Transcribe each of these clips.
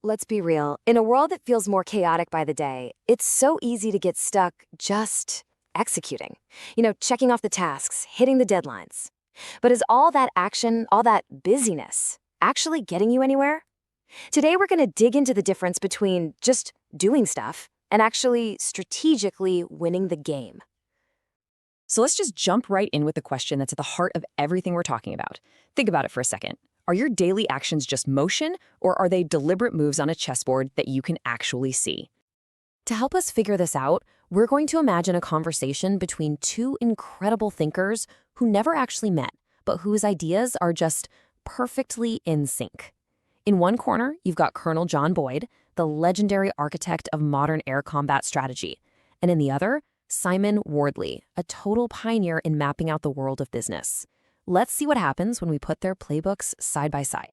Let's be real. In a world that feels more chaotic by the day, it's so easy to get stuck just executing. Checking off the tasks, hitting the deadlines. But is all that action, all that busyness, actually getting you anywhere? Today, we're going to dig into the difference between just doing stuff and actually strategically winning the game. So let's just jump right in with the question that's at the heart of everything we're talking about. Think about it for a second. Are your daily actions just motion, or are they deliberate moves on a chessboard that you can actually see? To help us figure this out, we're going to imagine a conversation between two incredible thinkers who never actually met, but whose ideas are just perfectly in sync. In one corner, you've got Colonel John Boyd, the legendary architect of modern air combat strategy, and in the other, Simon Wardley, a total pioneer in mapping out the world of business. Let's see what happens when we put their playbooks side by side.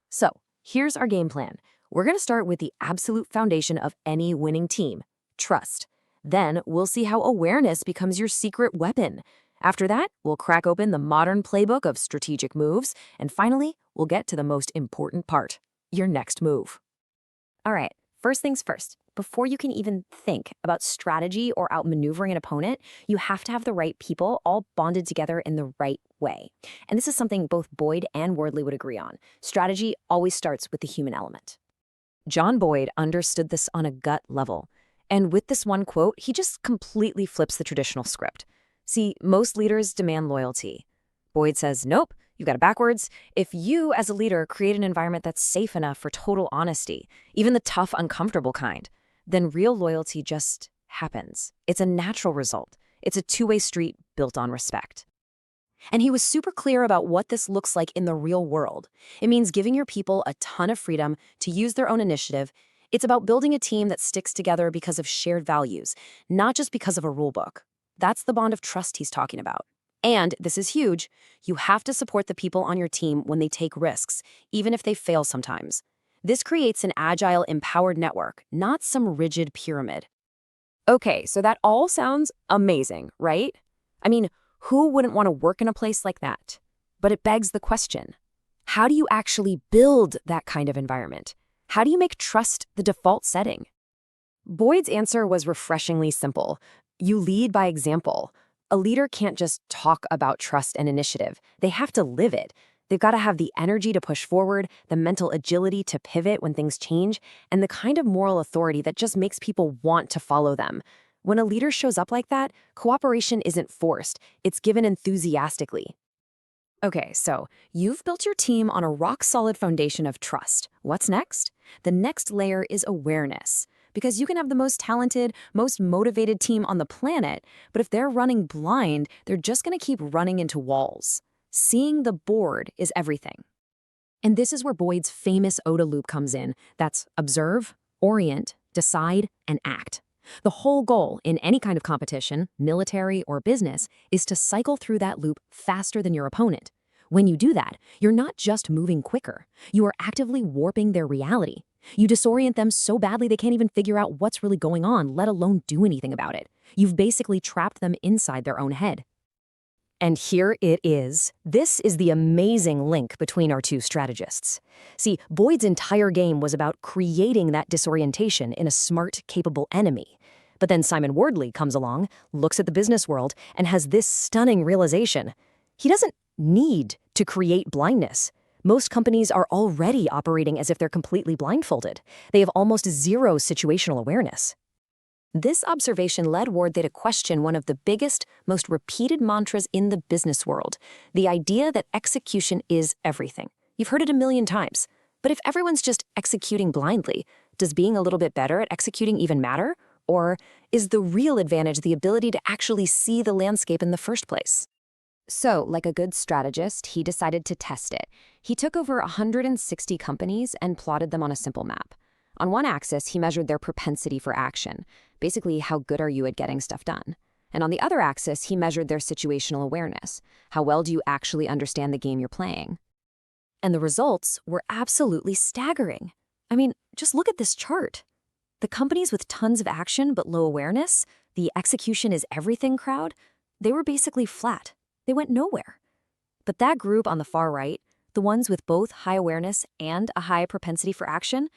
So, here's our game plan. We're going to start with the absolute foundation of any winning team, trust. Then we'll see how awareness becomes your secret weapon. After that, we'll crack open the modern playbook of strategic moves, and finally, we'll get to the most important part, your next move. All right, first things first. Before you can even think about strategy or outmaneuvering an opponent, you have to have the right people all bonded together in the right way. And this is something both Boyd and Wardley would agree on. Strategy always starts with the human element. John Boyd understood this on a gut level. And with this one quote, he just completely flips the traditional script. See, most leaders demand loyalty. Boyd says, nope, you've got it backwards. If you, as a leader, create an environment that's safe enough for total honesty, even the tough, uncomfortable kind, then real loyalty just happens. It's a natural result. It's a two-way street built on respect. And he was super clear about what this looks like in the real world. It means giving your people a ton of freedom to use their own initiative. It's about building a team that sticks together because of shared values, not just because of a rule book. That's the bond of trust he's talking about. And this is huge. You have to support the people on your team when they take risks, even if they fail sometimes. This creates an agile, empowered network, not some rigid pyramid. Okay, so that all sounds amazing, right? I mean, who wouldn't want to work in a place like that? But it begs the question, how do you actually build that kind of environment? How do you make trust the default setting? Boyd's answer was refreshingly simple. You lead by example. A leader can't just talk about trust and initiative. They have to live it. They've got to have the energy to push forward, the mental agility to pivot when things change, and the kind of moral authority that just makes people want to follow them. When a leader shows up like that, cooperation isn't forced. It's given enthusiastically. Okay, so you've built your team on a rock-solid foundation of trust. What's next? The next layer is awareness. Because you can have the most talented, most motivated team on the planet, but if they're running blind, they're just going to keep running into walls. Seeing the board is everything. And this is where Boyd's famous OODA loop comes in. That's observe, orient, decide, and act. The whole goal in any kind of competition, military or business, is to cycle through that loop faster than your opponent. When you do that, you're not just moving quicker. You are actively warping their reality. You disorient them so badly they can't even figure out what's really going on, let alone do anything about it. You've basically trapped them inside their own head. And here it is. This is the amazing link between our two strategists. See, Boyd's entire game was about creating that disorientation in a smart, capable enemy. But then Simon Wardley comes along, looks at the business world, and has this stunning realization. He doesn't need to create blindness. Most companies are already operating as if they're completely blindfolded. They have almost zero situational awareness. This observation led Wardley to question one of the biggest, most repeated mantras in the business world, the idea that execution is everything. You've heard it a million times. But if everyone's just executing blindly, does being a little bit better at executing even matter? Or is the real advantage the ability to actually see the landscape in the first place? So, like a good strategist, he decided to test it. He took over 160 companies and plotted them on a simple map. On one axis, he measured their propensity for action. Basically, how good are you at getting stuff done? And on the other axis, he measured their situational awareness. How well do you actually understand the game you're playing? And the results were absolutely staggering. I mean, just look at this chart. The companies with tons of action but low awareness, the execution is everything crowd, they were basically flat. They went nowhere. But that group on the far right, the ones with both high awareness and a high propensity for action,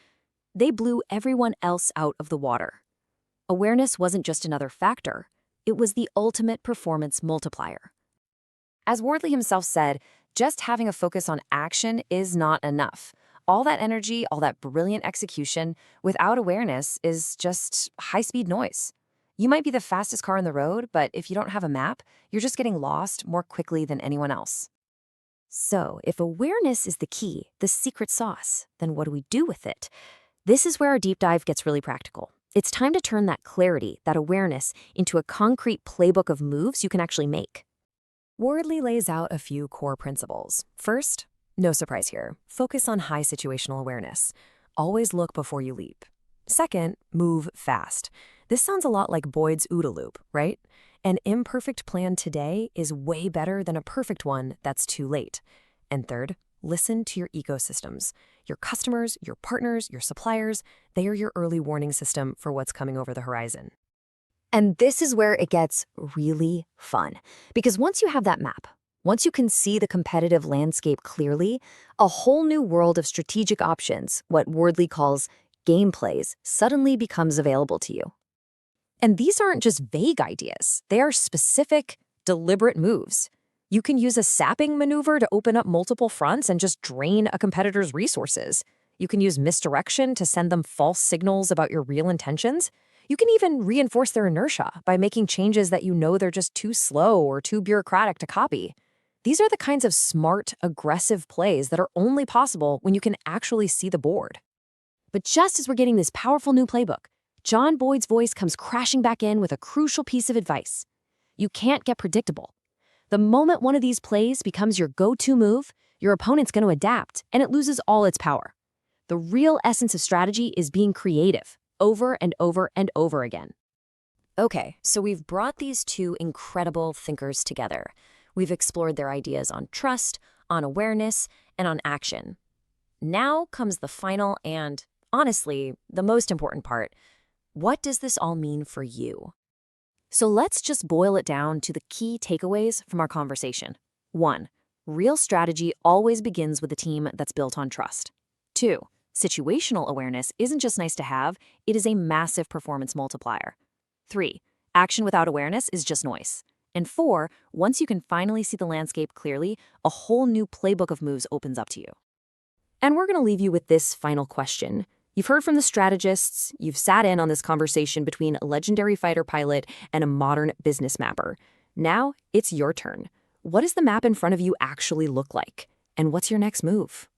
they blew everyone else out of the water. Awareness wasn't just another factor, it was the ultimate performance multiplier. As Wardley himself said, just having a focus on action is not enough. All that energy, all that brilliant execution, without awareness is just high-speed noise. You might be the fastest car on the road, but if you don't have a map, you're just getting lost more quickly than anyone else. So, if awareness is the key, the secret sauce, then what do we do with it? This is where our deep dive gets really practical. It's time to turn that clarity, that awareness, into a concrete playbook of moves you can actually make. Wardley lays out a few core principles. First, no surprise here, focus on high situational awareness. Always look before you leap. Second, move fast. This sounds a lot like Boyd's OODA loop, right? An imperfect plan today is way better than a perfect one that's too late. And third, listen to your ecosystems. Your customers, your partners, your suppliers, they are your early warning system for what's coming over the horizon. And this is where it gets really fun. Because once you have that map, once you can see the competitive landscape clearly, a whole new world of strategic options, what Wardley calls game plays, suddenly becomes available to you. And these aren't just vague ideas. They are specific, deliberate moves. You can use a sapping maneuver to open up multiple fronts and just drain a competitor's resources. You can use misdirection to send them false signals about your real intentions. You can even reinforce their inertia by making changes that you know they're just too slow or too bureaucratic to copy. These are the kinds of smart, aggressive plays that are only possible when you can actually see the board. But just as we're getting this powerful new playbook, John Boyd's voice comes crashing back in with a crucial piece of advice. You can't get predictable. The moment one of these plays becomes your go-to move, your opponent's going to adapt, and it loses all its power. The real essence of strategy is being creative, over and over and over again. Okay, so we've brought these two incredible thinkers together. We've explored their ideas on trust, on awareness, and on action. Now comes the final and, honestly, the most important part. What does this all mean for you? So let's just boil it down to the key takeaways from our conversation. 1. Real strategy always begins with a team that's built on trust. 2. Situational awareness isn't just nice to have, it is a massive performance multiplier. 3. Action without awareness is just noise. And 4, once you can finally see the landscape clearly, a whole new playbook of moves opens up to you. And we're going to leave you with this final question. You've heard from the strategists, you've sat in on this conversation between a legendary fighter pilot and a modern business mapper. Now, it's your turn. What does the map in front of you actually look like? And what's your next move?